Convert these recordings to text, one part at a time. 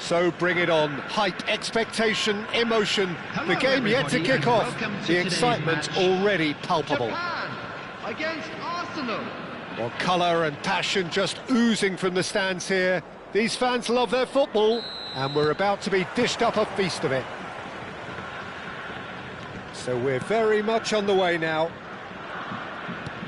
So bring it on. Hype, expectation, emotion. Hello, The game yet to everybody, kick and off. welcome to The today's excitement match. already palpable. Japan against Arsenal. Well, colour and passion just oozing from the stands here. These fans love their football, and we're about to be dished up a feast of it. So we're very much on the way now.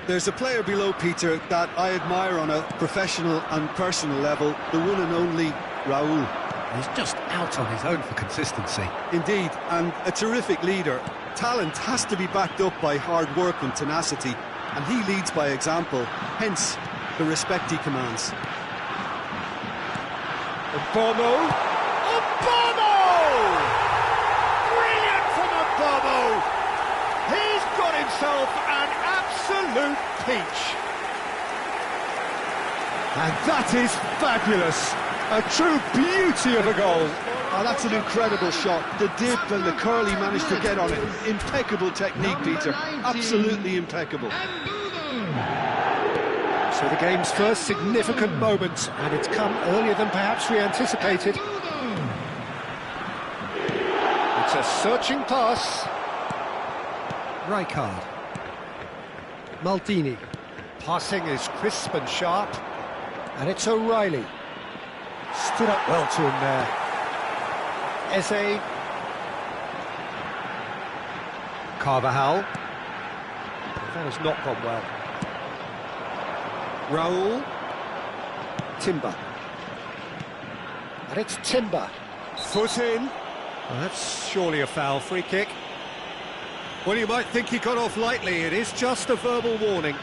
There's a player below, Peter, that I admire on a professional and personal level, the one and only Raul. He's just out on his own for consistency. Indeed, and a terrific leader. Talent has to be backed up by hard work and tenacity, and he leads by example, hence the respect he commands. Mbomo! Mbomo! Brilliant from Mbomo! He's got himself an absolute peach. And that is fabulous. A true beauty of a goal. Oh, that's an incredible shot. The dip and the curl he managed to get on it. Impeccable technique, Peter. Absolutely impeccable. So the game's first significant moment, and it's come earlier than perhaps we anticipated. It's a searching pass. Rijkaard. Maldini. Passing is crisp and sharp. And it's O'Reilly. Stood up well to him there. Eze. Carvajal. That has not gone well. Raul. Timber. And it's Timber. Foot in. Well, that's surely a foul. Free kick. Well, you might think he got off lightly. It is just a verbal warning.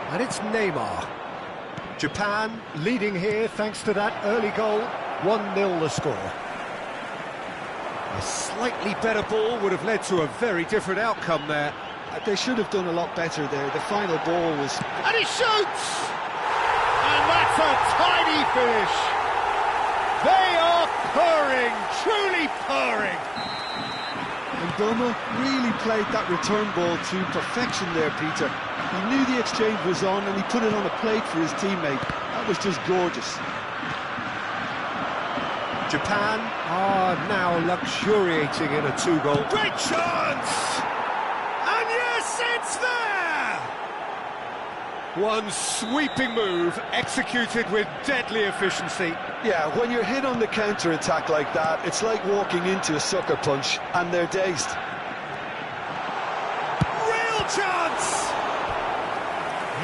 And it's Neymar. Japan leading here thanks to that early goal. 1-0 the score. A slightly better ball would have led to a very different outcome there. They should have done a lot better there. The final ball was... And he shoots! And that's a tiny finish. They are purring, truly purring. And Mbomo really played that return ball to perfection there, Peter. He knew the exchange was on and he put it on a plate for his teammate. That was just gorgeous. Japan are now luxuriating in a two-goal. Great chance! And yes, it's there! One sweeping move executed with deadly efficiency. Yeah, when you're hit on the counter-attack like that, it's like walking into a sucker punch and they're dazed. Real chance!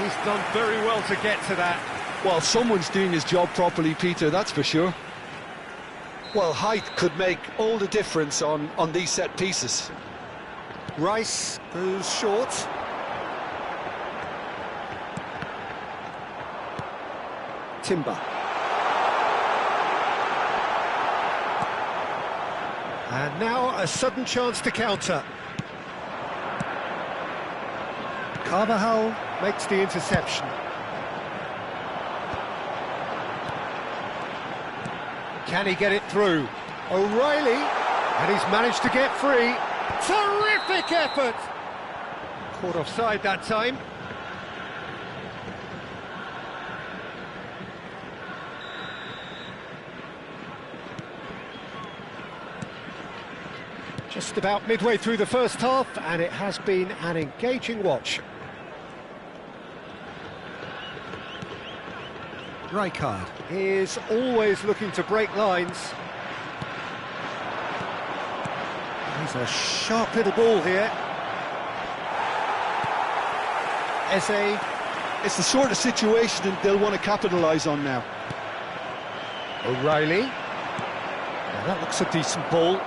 He's done very well to get to that. Well, someone's doing his job properly, Peter, that's for sure. Well, height could make all the difference on these set pieces. Rice goes short. Timber. And now a sudden chance to counter. Carvajal makes the interception. Can he get it through? O'Reilly, and he's managed to get free. Terrific effort! Caught offside that time. Just about midway through the first half, and it has been an engaging watch. Rijkaard. Is always looking to break lines. He's a sharp little ball here. Eze. It's the sort of situation that they'll want to capitalise on now. O'Reilly. Now that looks a decent ball.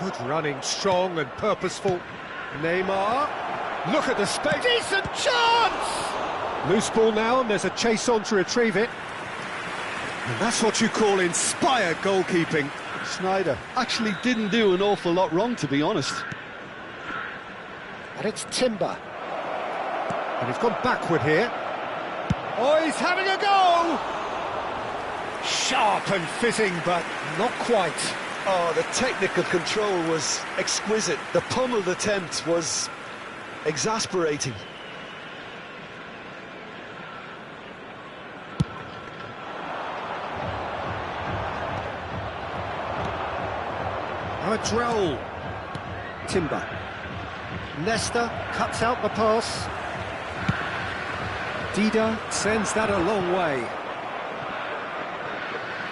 Good running, strong and purposeful. Neymar. Look at the space. Decent chance! Loose ball now, and there's a chase on to retrieve it. And that's what you call inspired goalkeeping. Sneijder actually didn't do an awful lot wrong, to be honest. And it's Timber. And he's gone backward here. Oh, he's having a go! Sharp and fitting, but not quite. Oh, the technical control was exquisite. The pummeled attempt was exasperating. Cuadrall. Timber. Nesta cuts out the pass. Dida sends that a long way.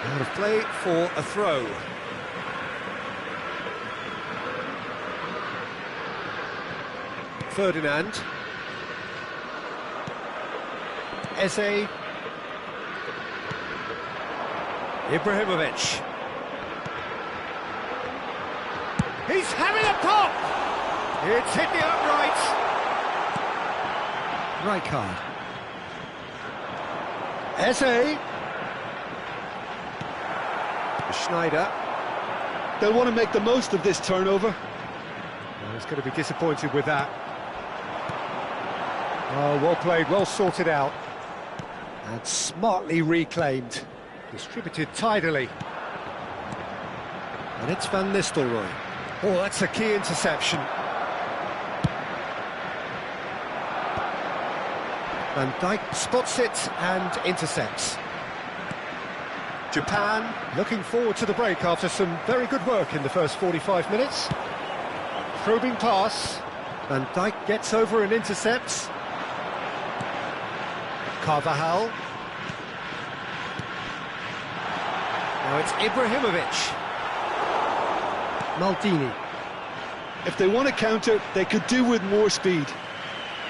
Out of play for a throw. Ferdinand. Eze. Ibrahimovic. He's having a pop! It's hit the uprights. Right card. Eze. Schneider. They'll want to make the most of this turnover. Well, he's going to be disappointed with that. Oh, well played, well sorted out. And smartly reclaimed. Distributed tidily. And it's Van Nistelrooy. Oh, that's a key interception. Van Dijk spots it and intercepts. Japan looking forward to the break after some very good work in the first 45 minutes. Probing pass. Van Dijk gets over and intercepts. Carvajal. Now it's Ibrahimovic. Maldini. If they want to counter, they could do with more speed.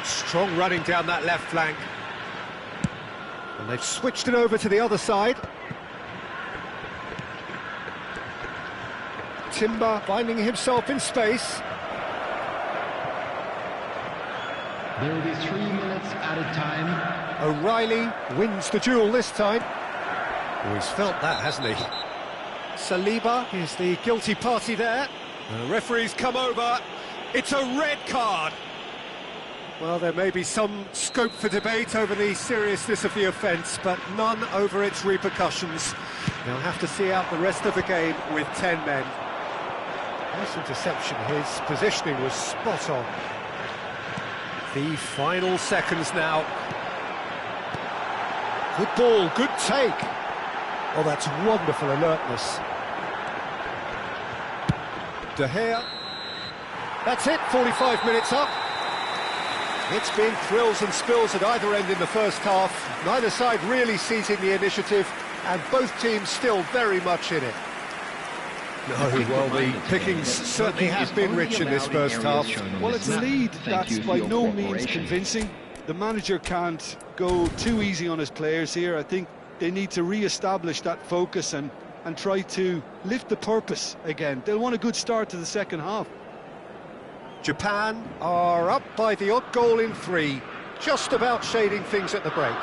Strong running down that left flank. And they've switched it over to the other side. Timber finding himself in space. There will be 3 minutes added time. O'Reilly wins the duel this time. Oh, he's felt that, hasn't he? Saliba is the guilty party there. The referee's come over. It's a red card. Well, there may be some scope for debate over the seriousness of the offence, but none over its repercussions. They'll have to see out the rest of the game with 10 men. Nice interception, his positioning was spot on. The final seconds now. Good ball, good take. Oh, that's wonderful alertness. De Gea. That's it, 45 minutes up. It's been thrills and spills at either end in the first half. Neither side really seizing the initiative, and both teams still very much in it. No, well, the pickings certainly have been rich in this first half. Well, it's a lead that's by no means convincing. The manager can't go too easy on his players here. I think they need to re-establish that focus and try to lift the purpose again. They'll want a good start to the second half. Japan are up by the odd goal in 3, just about shading things at the break.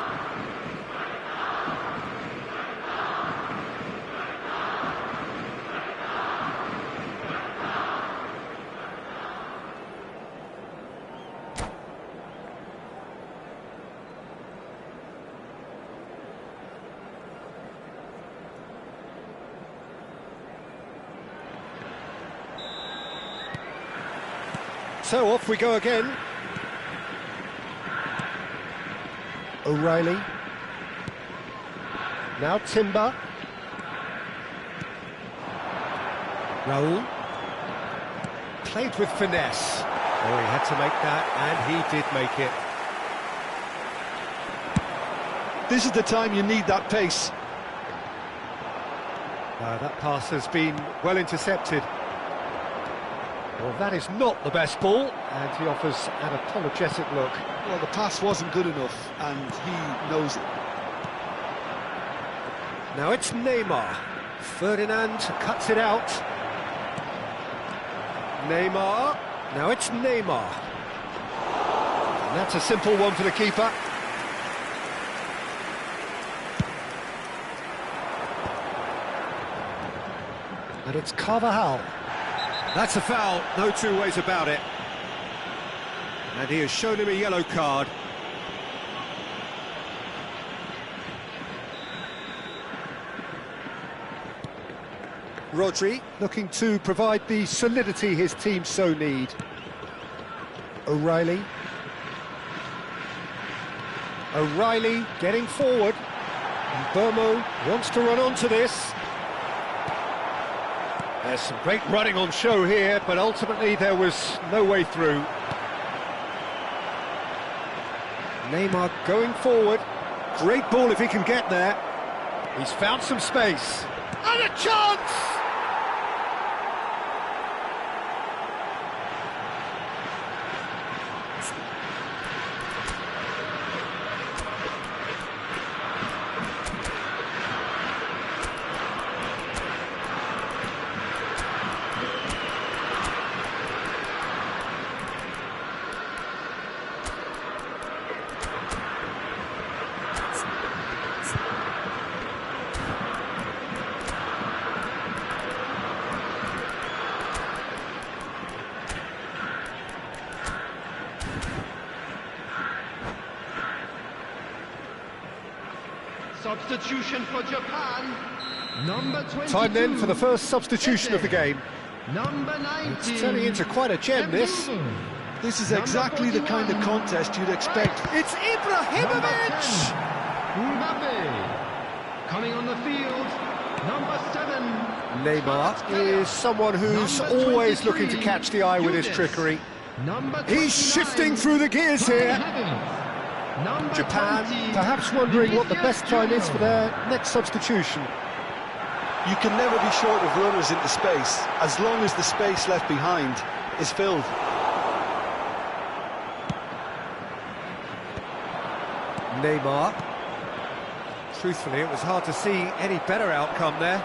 So off we go again. O'Reilly. Now Timber. Raul. Played with finesse. Oh, he had to make that, and he did make it. This is the time you need that pace. That pass has been well intercepted. Well, that is not the best ball, and he offers an apologetic look. Well, the pass wasn't good enough, and he knows it. Now it's Neymar. Ferdinand cuts it out. Neymar. Now it's Neymar. And that's a simple one for the keeper. And it's Carvajal. That's a foul, no two ways about it. And he has shown him a yellow card. Rodri looking to provide the solidity his team so need. O'Reilly. O'Reilly getting forward. And Burmo wants to run onto this. There's some great running on show here, but ultimately there was no way through. Neymar going forward. Great ball if he can get there. He's found some space. And a chance! Substitution for Japan. Number 22. Time then for the first substitution of the game. Number 19. It's turning into quite a gem, this. This is exactly the kind of contest you'd expect. It's Ibrahimovic! Mbappe. Coming on the field. Number 7. Neymar is someone who's always looking to catch the eye with his trickery. He's shifting through the gears here. Japan perhaps wondering what the best time is for their next substitution. You can never be short of runners into space, as long as the space left behind is filled. Neymar. Truthfully, it was hard to see any better outcome there.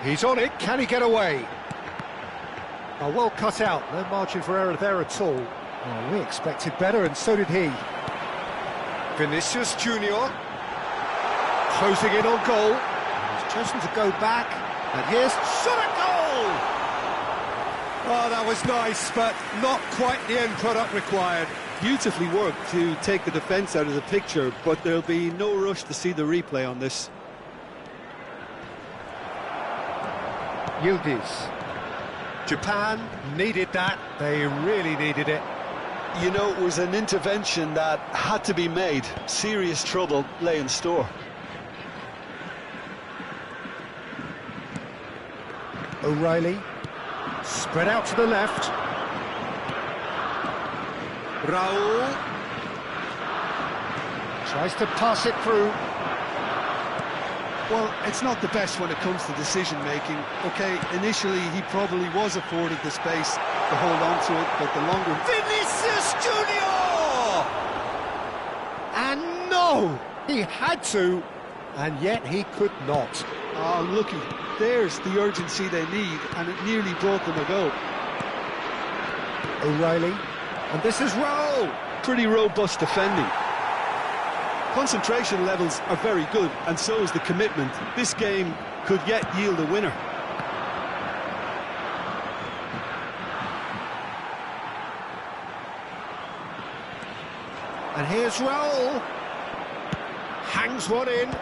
He's on it, can he get away? Oh, well cut out, no margin for error there at all. Oh, we expected better, and so did he. Vinicius Junior closing in on goal. He's chosen to go back, and here's shot at goal! Oh, that was nice, but not quite the end product required. Beautifully worked to take the defence out of the picture, but there'll be no rush to see the replay on this. Yildiz. Japan needed that, they really needed it. You know, it was an intervention that had to be made. Serious trouble lay in store. O'Reilly, spread out to the left. Raul tries to pass it through. Well, it's not the best when it comes to decision-making. OK, initially he probably was afforded the space to hold on to it, but the longer... Vinicius Junior! And no! He had to, and yet he could not. Oh, looky, there's the urgency they need, and it nearly brought them a goal. O'Reilly, and this is Raul. Pretty robust defending. Concentration levels are very good, and so is the commitment. This game could yet yield a winner. And here's Raul. Hangs one in.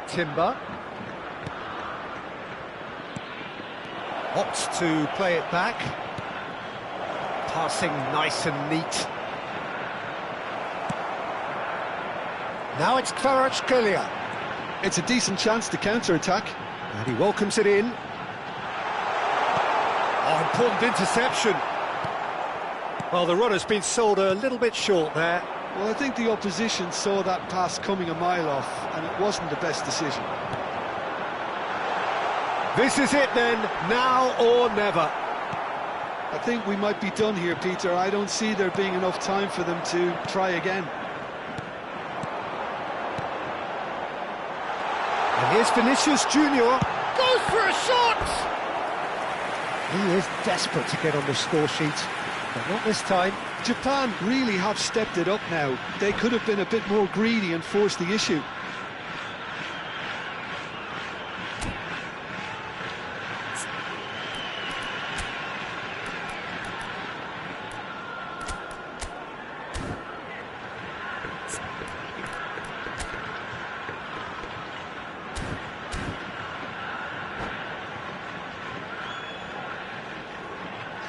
Timber. Opts to play it back. Passing nice and neat. Now it's Kvaratskhelia. It's a decent chance to counter-attack. And he welcomes it in. Oh, important interception. Well, the runner's been sold a little bit short there. Well, I think the opposition saw that pass coming a mile off, and it wasn't the best decision. This is it then, now or never. I think we might be done here, Peter. I don't see there being enough time for them to try again. And here's Vinicius Junior. Goes for a shot! He is desperate to get on the score sheet, but not this time. Japan really have stepped it up now. They could have been a bit more greedy and forced the issue.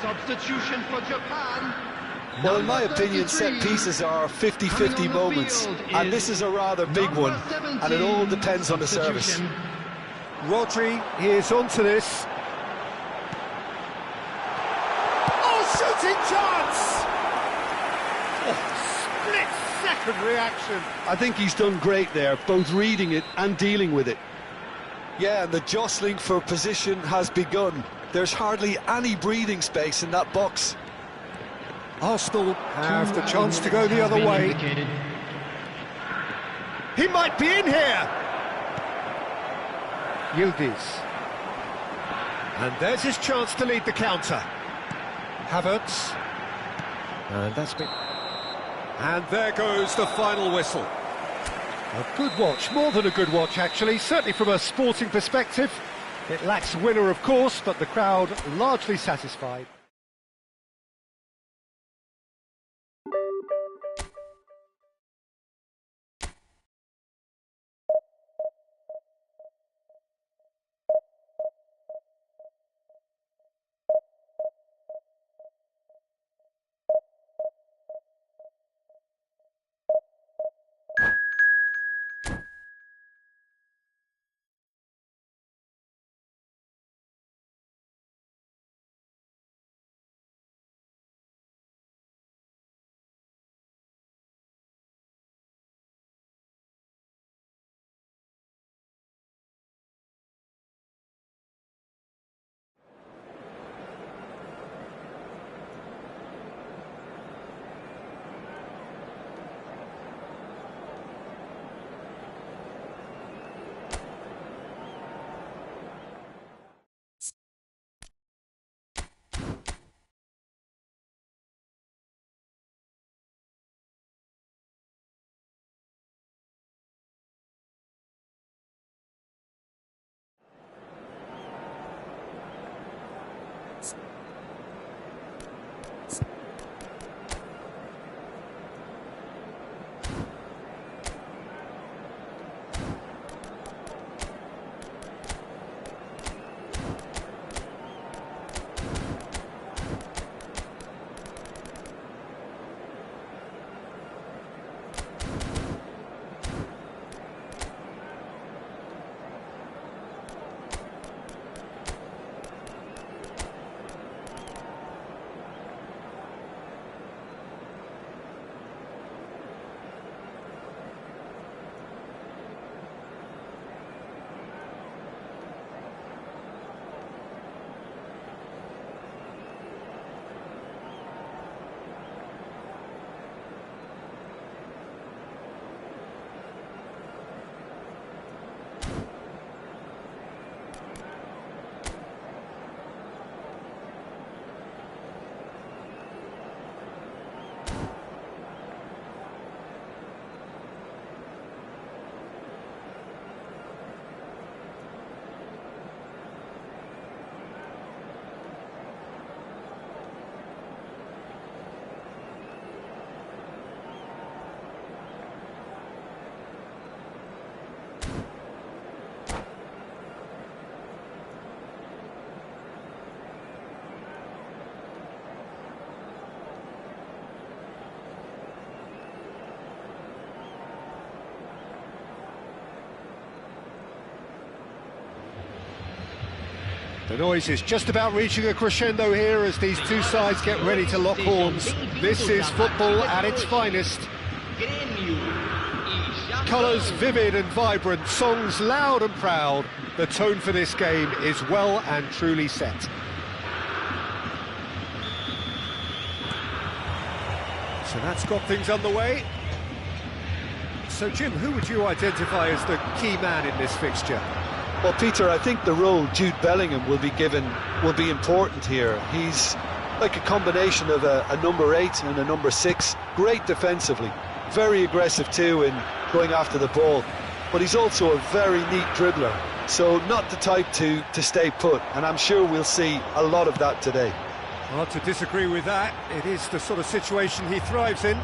Substitution for Japan. Well, in my opinion, set pieces are 50-50 moments, and this is a rather big one, and it all depends on the service. Rodri, he is onto this. Oh, shooting chance! Oh, split-second reaction. I think he's done great there, both reading it and dealing with it. Yeah, and the jostling for position has begun. There's hardly any breathing space in that box. Arsenal have the chance to go the other way. He might be in here! Yildiz. And there's his chance to lead the counter. Havertz. And that's been... And there goes the final whistle. A good watch, more than a good watch actually, certainly from a sporting perspective. It lacks winner of course, but the crowd largely satisfied. The noise is just about reaching a crescendo here as these two sides get ready to lock horns. This is football at its finest. Colours vivid and vibrant, songs loud and proud. The tone for this game is well and truly set. So that's got things underway. So Jim, who would you identify as the key man in this fixture? Well, Peter, I think the role Jude Bellingham will be given will be important here. He's like a combination of a number 8 and a number 6. Great defensively, very aggressive too in going after the ball. But he's also a very neat dribbler, so not the type to stay put. And I'm sure we'll see a lot of that today. Hard to disagree with that. It is the sort of situation he thrives in.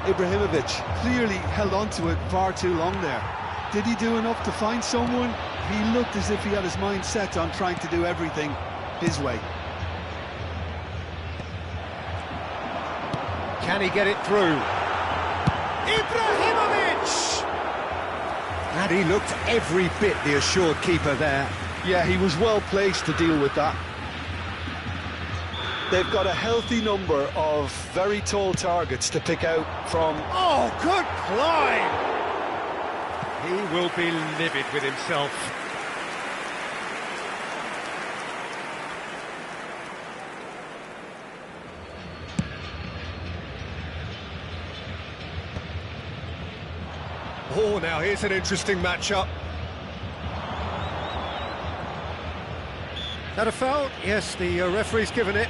Ibrahimovic clearly held on to it far too long there. Did he do enough to find someone? He looked as if he had his mind set on trying to do everything his way. Can he get it through? Ibrahimovic! And he looked every bit the assured keeper there. Yeah, he was well placed to deal with that. They've got a healthy number of very tall targets to pick out from. Oh, good climb! He will be livid with himself. Oh, now here's an interesting matchup. That a foul? Yes, the referee's given it.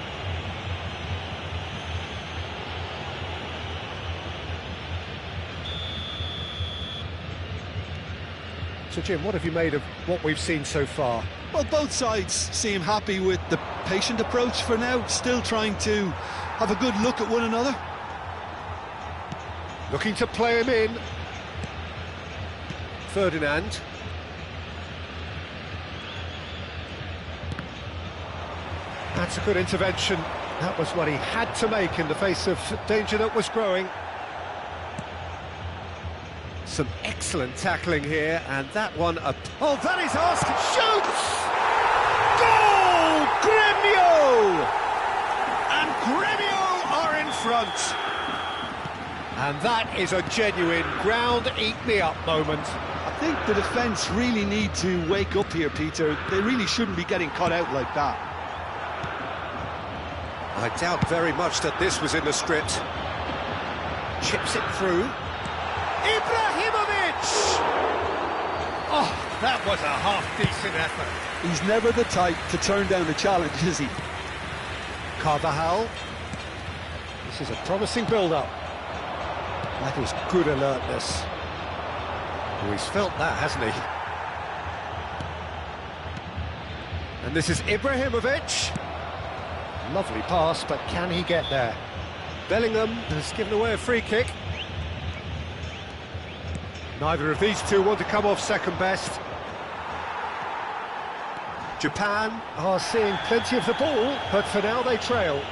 So, Jim, what have you made of what we've seen so far? Well, both sides seem happy with the patient approach for now, still trying to have a good look at one another. Looking to play him in. Ferdinand. That's a good intervention. That was what he had to make in the face of danger that was growing. Some excellent tackling here, and that one... Oh, that is asking... Shoots! Goal! Gremio! And Gremio are in front. And that is a genuine ground-eat-me-up moment. I think the defence really need to wake up here, Peter. They really shouldn't be getting caught out like that. I doubt very much that this was in the script. Chips it through. Ibrahimovic! Oh, that was a half-decent effort. He's never the type to turn down a challenge, is he? Carvajal. This is a promising build-up. That is good alertness. Oh, he's felt that, hasn't he? And this is Ibrahimovic. Lovely pass, but can he get there? Bellingham has given away a free kick. Neither of these two want to come off second best. Japan are seeing plenty of the ball, but for now they trail.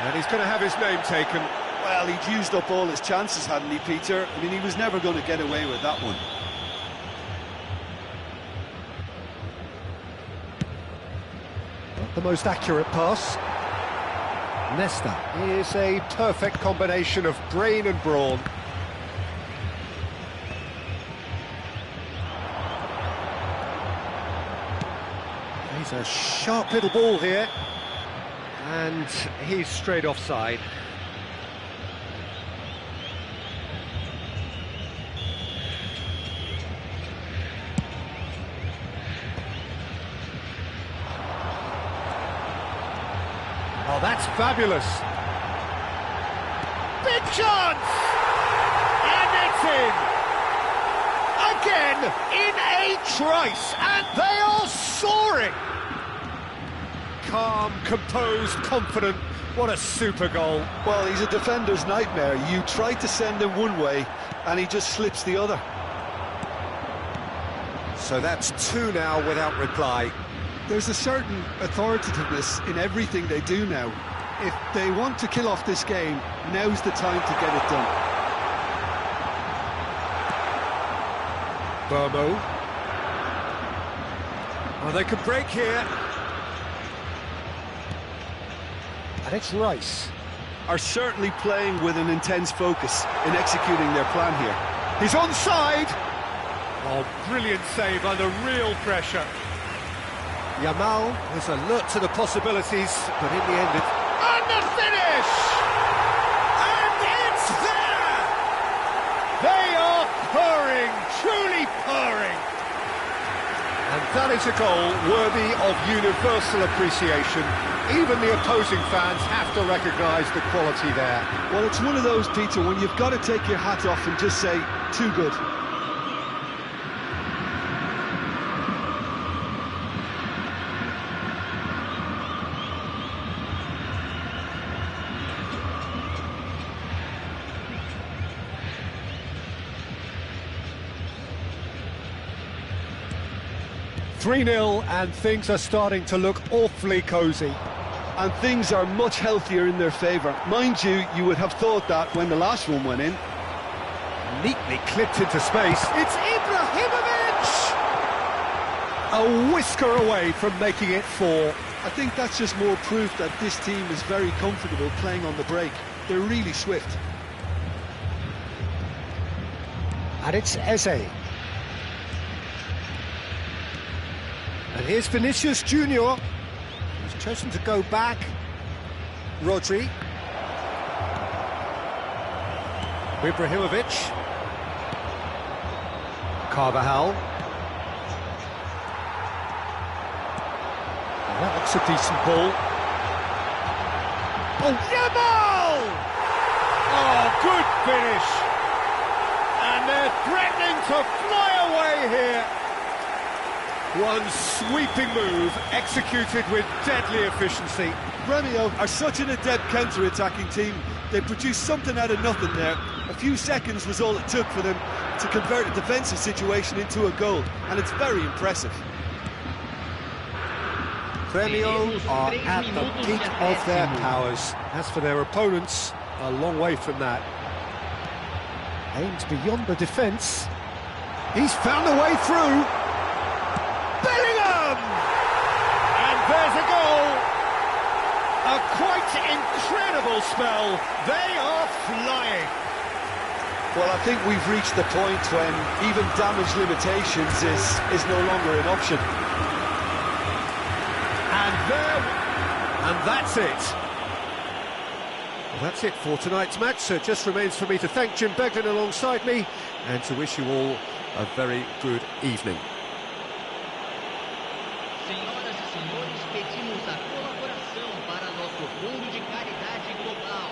And he's going to have his name taken. Well, he'd used up all his chances, hadn't he, Peter? I mean, he was never going to get away with that one. Not the most accurate pass. Nesta is a perfect combination of brain and brawn. He's a sharp little ball here. And he's straight offside. Oh, that's fabulous. Big chance! And it's in! Again, in a trice, and they are soaring! Calm, composed, confident. What a super goal. Well, he's a defender's nightmare. You try to send him one way, and he just slips the other. So that's two now without reply. There's a certain authoritativeness in everything they do now. If they want to kill off this game, now's the time to get it done. Burmo. Oh, they could break here. And it's Rice. Are certainly playing with an intense focus in executing their plan here. He's onside. Oh, brilliant save under real pressure. Yamal is alert to the possibilities, but in the end it's... And the finish! And it's there! They are purring, truly purring. And that is a goal worthy of universal appreciation. Even the opposing fans have to recognise the quality there. Well, it's one of those, Peter, when you've got to take your hat off and just say, too good. 3-0 and things are starting to look awfully cosy. And things are much healthier in their favour. Mind you, you would have thought that when the last one went in. Neatly clipped into space. It's Ibrahimovic! A whisker away from making it 4. I think that's just more proof that this team is very comfortable playing on the break. They're really swift. And it's Eze. And here's Vinicius Junior. He's chosen to go back. Rodri. Ibrahimovic. Carvajal. Oh, that looks a decent ball. Oh, Yamal! Oh, good finish. And they're threatening to fly away here. One sweeping move, executed with deadly efficiency. Gremio are such an adept counter-attacking team. They produced something out of nothing there. A few seconds was all it took for them to convert a defensive situation into a goal, and it's very impressive. Gremio are at the peak of their powers. As for their opponents, a long way from that. Aimed beyond the defence. He's found a way through. Bellingham! And there's a goal! A quite incredible spell. They are flying. Well, I think we've reached the point when even damage limitations is no longer an option. And that's it. Well, that's it for tonight's match, so it just remains for me to thank Jim Beglin alongside me and to wish you all a very good evening. Senhoras e senhores, pedimos a colaboração para nosso fundo de caridade global.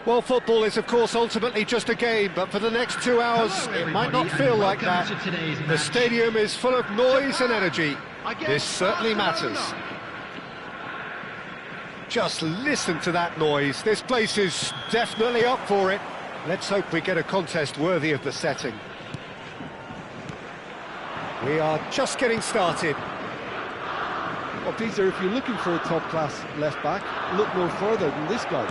Well, football is, of course, ultimately just a game, but for the next 2 hours, it might not feel like that. The stadium is full of noise and energy. This certainly matters. Just listen to that noise. This place is definitely up for it. Let's hope we get a contest worthy of the setting. We are just getting started. Well, Peter, if you're looking for a top-class left-back, look no further than this guy.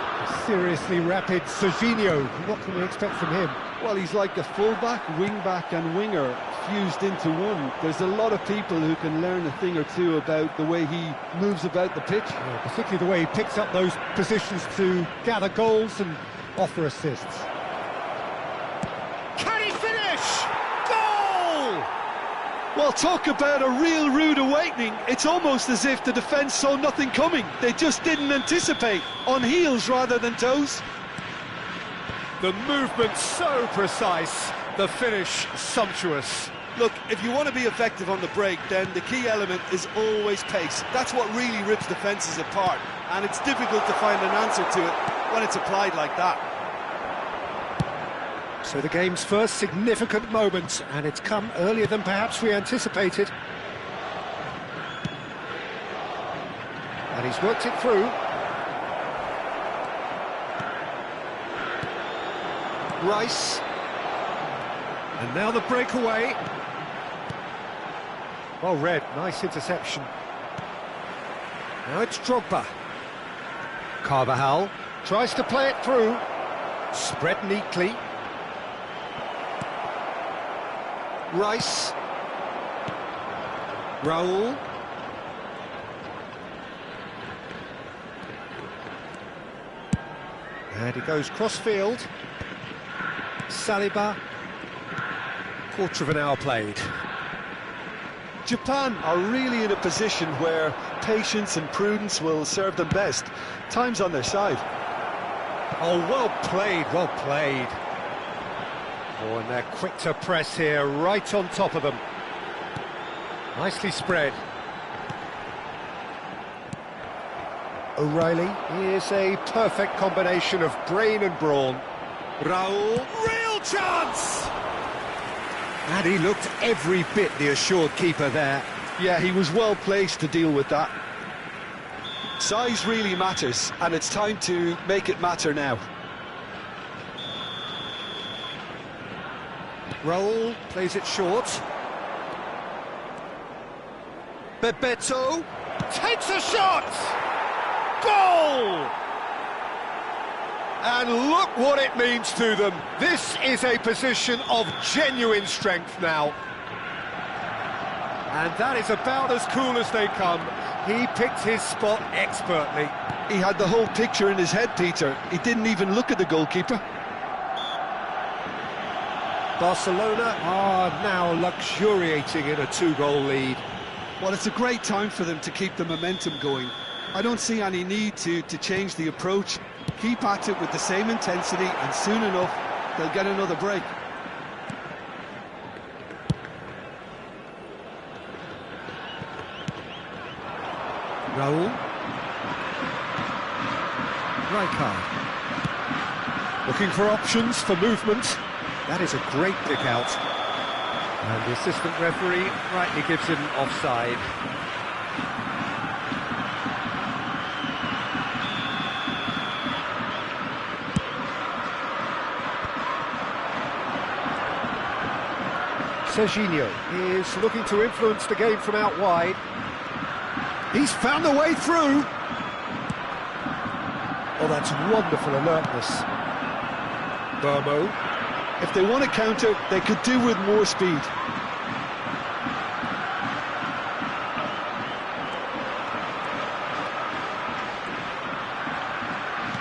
Seriously rapid Serginho. What can we expect from him? Well, he's like a full-back, wing-back and winger, fused into one. There's a lot of people who can learn a thing or two about the way he moves about the pitch. Yeah, particularly the way he picks up those positions to gather goals and offer assists. Can he finish? Goal! Well, talk about a real rude awakening. It's almost as if the defence saw nothing coming. They just didn't anticipate, on heels rather than toes. The movement so precise, the finish sumptuous. Look, if you want to be effective on the break, then the key element is always pace. That's what really rips defences apart, and it's difficult to find an answer to it when it's applied like that. So the game's first significant moment, and it's come earlier than perhaps we anticipated. And he's worked it through. Rice. And now the breakaway. Well read, nice interception. Now it's Drogba. Carvajal tries to play it through. Spread neatly. Rice. Raul. And he goes cross-field. Saliba. Quarter of an hour played. Japan are really in a position where patience and prudence will serve them best. Time's on their side. Oh, well played, well played. Oh, and they're quick to press here, right on top of them. Nicely spread. O'Reilly is a perfect combination of brain and brawn. Raul, real chance! And he looked every bit the assured keeper there. Yeah, he was well placed to deal with that. Size really matters, and it's time to make it matter now. Raul plays it short. Bebeto takes a shot! Goal! And look what it means to them. This is a position of genuine strength now. And that is about as cool as they come. He picked his spot expertly. He had the whole picture in his head, Peter. He didn't even look at the goalkeeper. Barcelona are now luxuriating in a 2-goal lead. Well, it's a great time for them to keep the momentum going. I don't see any need to change the approach. Keep at it with the same intensity, and soon enough, they'll get another break. Raul. Rijkaard. Looking for options for movement. That is a great pick out. And the assistant referee rightly gives him offside. Serginho is looking to influence the game from out wide. He's found a way through. Oh, that's wonderful alertness. Burmo. If they want to counter, they could do with more speed.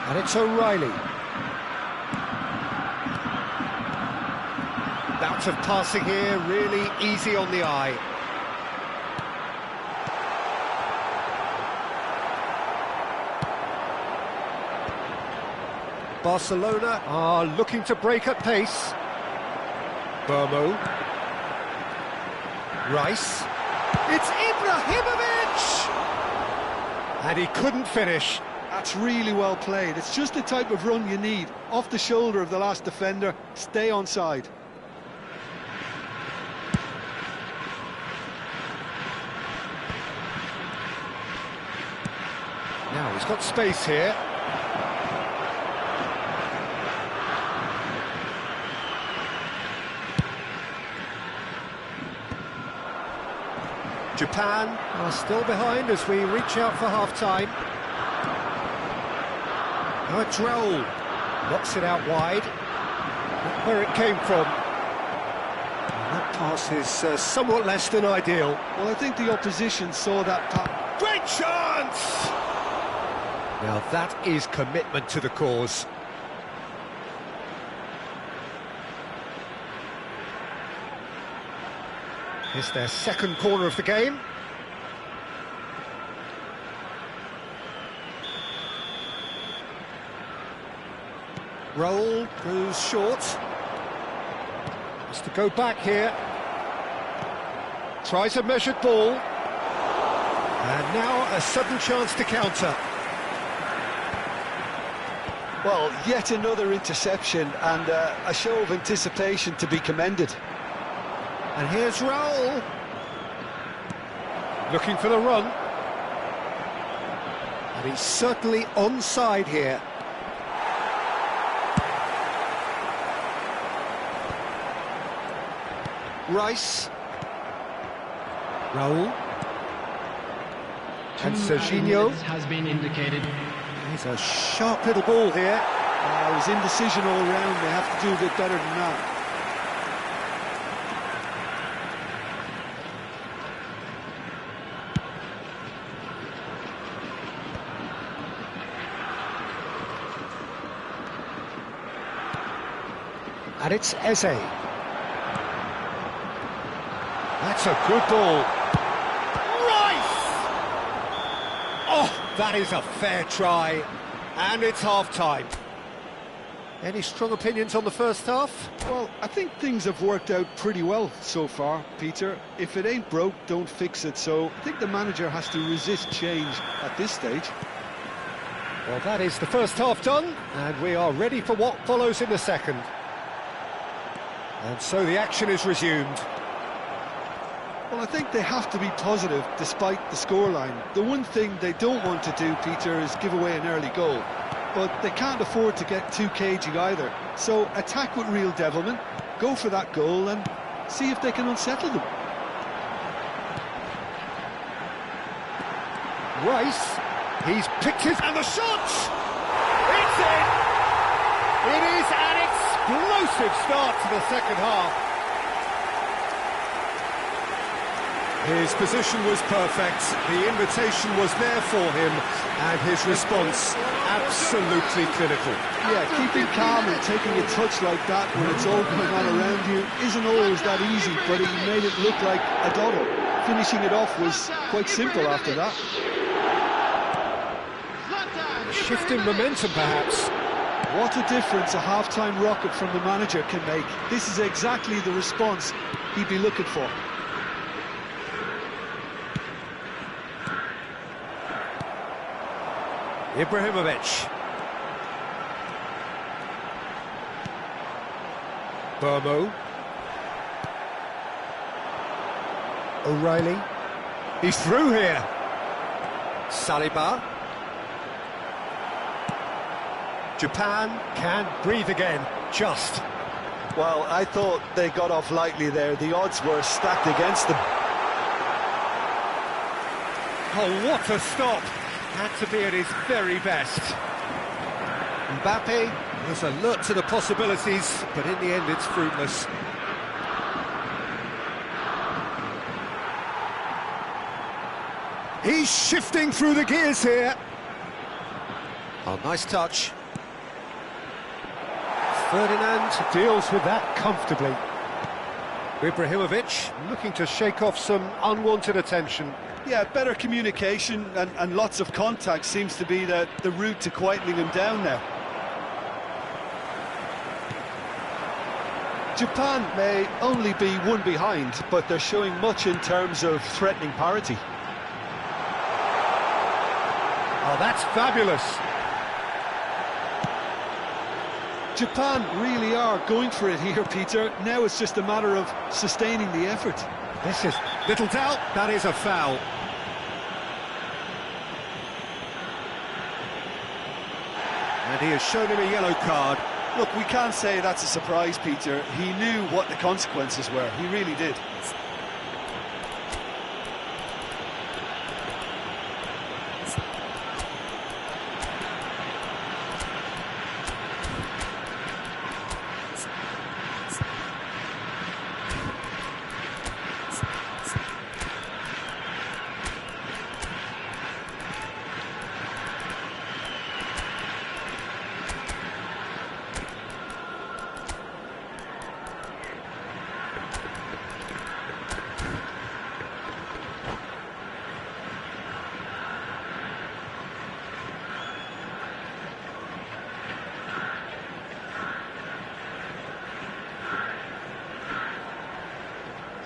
And it's O'Reilly. Bouts of passing here, really easy on the eye. Barcelona are looking to break at pace. Burmo. Rice. It's Ibrahimovic! And he couldn't finish. That's really well played. It's just the type of run you need. Off the shoulder of the last defender, stay onside. Now he's got space here. Japan are still behind as we reach out for half-time. Now it's Raul. Knocks it out wide. Not where it came from. And that pass is somewhat less than ideal. Well, I think the opposition saw that pass. Great chance! Now that is commitment to the cause. It's their second corner of the game. Raul goes short. Has to go back here. Tries a measured ball. And now a sudden chance to counter. Well, yet another interception and a show of anticipation to be commended. And here's Raul. Looking for the run. And he's certainly onside here. Rice. Raul. And Serginho has been indicated. He's a sharp little ball here. It was indecision all round. They have to do a bit better than that. And it's Eze. That's a good ball. Rice! Oh, that is a fair try. And it's half-time. Any strong opinions on the first half? Well, I think things have worked out pretty well so far, Peter. If it ain't broke, don't fix it. So I think the manager has to resist change at this stage. Well, that is the first half done, and we are ready for what follows in the second. And so the action is resumed. Well, I think they have to be positive despite the scoreline. The one thing they don't want to do, Peter, is give away an early goal. But they can't afford to get too cagey either. So attack with real devilment, go for that goal and see if they can unsettle them. Rice, he's picked his... And the shot! It's in! It is an explosive start to the second half. His position was perfect, the invitation was there for him, and his response absolutely clinical. Yeah, keeping calm and taking a touch like that when it's all going on around you isn't always that easy, but he made it look like a doddle. Finishing it off was quite simple after that. A shift in momentum, perhaps. What a difference a half-time rocket from the manager can make. This is exactly the response he'd be looking for. Ibrahimovic. Burmo. O'Reilly. He's through here. Saliba. Japan can breathe again, just. Well, I thought they got off lightly there. The odds were stacked against them. Oh, what a stop! Had to be at his very best. Mbappe was alert to the possibilities, but in the end it's fruitless. He's shifting through the gears here. Oh, nice touch. Ferdinand deals with that comfortably. Ibrahimovic looking to shake off some unwanted attention. Yeah, better communication and lots of contact seems to be the route to quietening him down now. Japan may only be one behind, but they're showing much in terms of threatening parity. Oh, that's fabulous. Japan really are going for it here, Peter. Now it's just a matter of sustaining the effort. This is little doubt, that is a foul. And he has shown him a yellow card. Look, we can't say that's a surprise, Peter. He knew what the consequences were. He really did.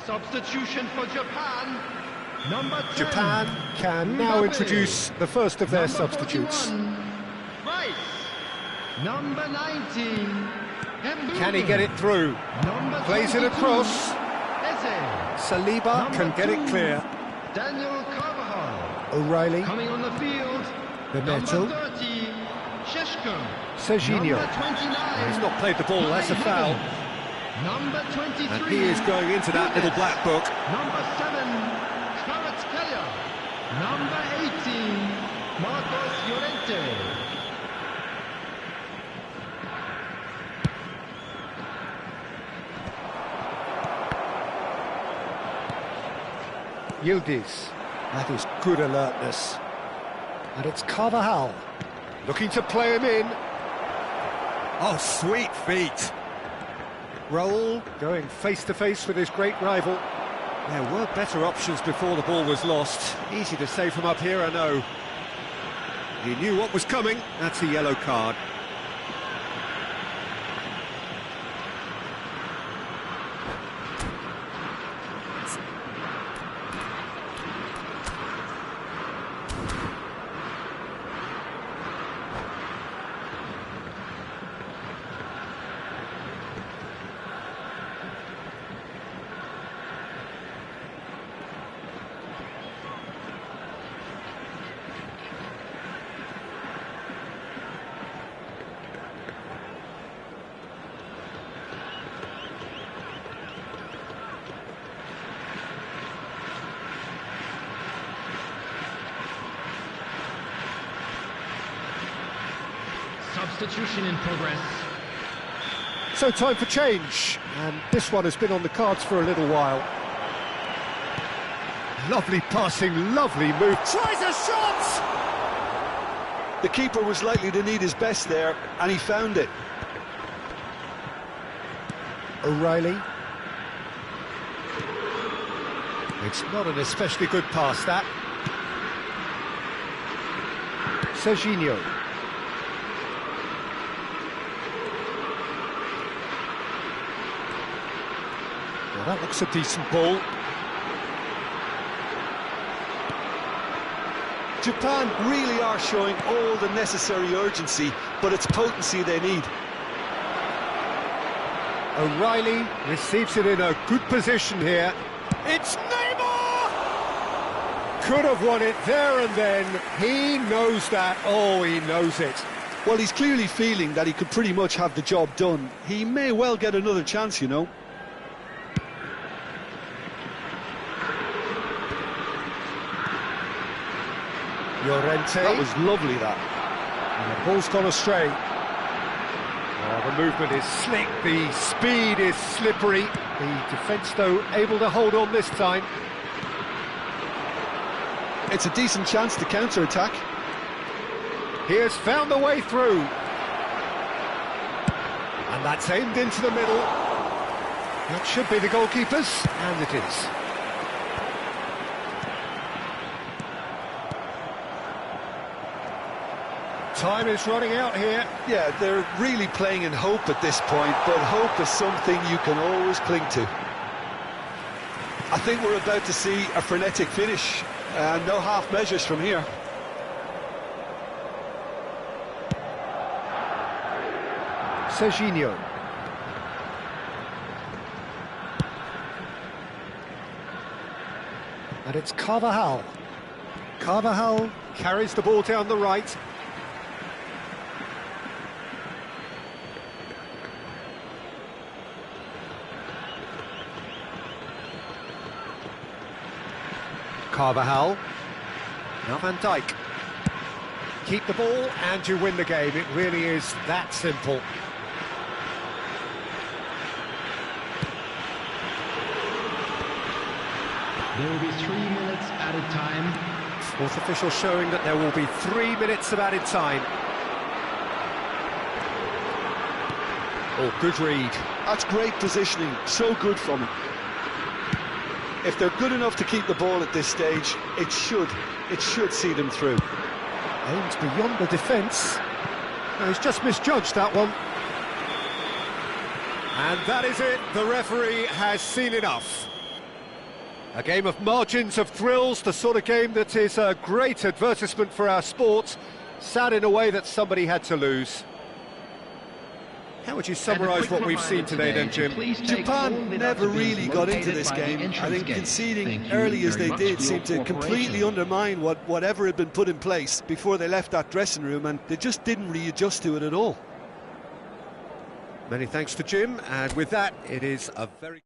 Substitution for Japan. Number 10. Japan can now introduce the first of their substitutes. 41, Rice. Number 19. Mbeumo. Can he get it through? Number Plays it 22, across. Eze. Saliba can get it 2, clear. Daniel Carvajal. O'Reilly. Coming on the field. Beneto. Number 30. Sheshko. Serginho. Number 29. He's not played the ball, that's a foul. Number 23. And he is going into that little black book. Number 7. Kvaratskhelia. Number 18. Marcos Llorente. Yildiz. That is good alertness. And it's Carvajal. Looking to play him in. Oh, sweet feet. Raul going face-to-face with his great rival. There were better options before the ball was lost. Easy to say from up here, I know. He knew what was coming. That's a yellow card. Substitution in progress. So time for change, and this one has been on the cards for a little while. Lovely passing, lovely move. Tries a shot! The keeper was likely to need his best there, and he found it. O'Reilly. It's not an especially good pass, that. Serginho. Well, that looks a decent ball. Japan really are showing all the necessary urgency, but it's potency they need. O'Reilly receives it in a good position here. It's Neymar! Could have won it there and then. He knows that. Oh, he knows it. Well, he's clearly feeling that he could pretty much have the job done. He may well get another chance, you know. Llorente. That was lovely, that. And the ball's gone astray. Oh, the movement is slick, the speed is slippery. The defence, though, able to hold on this time. It's a decent chance to counter-attack. He has found the way through. And that's aimed into the middle. That should be the goalkeeper's, and it is. Time is running out here. Yeah, they're really playing in hope at this point, but hope is something you can always cling to. I think we're about to see a frenetic finish, and no half measures from here. Serginho. And it's Carvajal. Carvajal carries the ball down the right. Carvajal. Now Van Dijk. Keep the ball and you win the game. It really is that simple. There will be 3 minutes added time. Fourth official showing that there will be 3 minutes of added time. Oh, good read. That's great positioning, so good from him. If they're good enough to keep the ball at this stage, it should see them through. Aims beyond the defence. No, he's just misjudged that one. And that is it. The referee has seen enough. A game of margins of thrills, the sort of game that is a great advertisement for our sport. Sad in a way that somebody had to lose. How would you summarise what we've seen today then, Jim? Japan never really got into this game. I think conceding early as they did seemed to completely undermine whatever had been put in place before they left that dressing room, and they just didn't readjust to it at all. Many thanks to Jim, and with that, it is a very...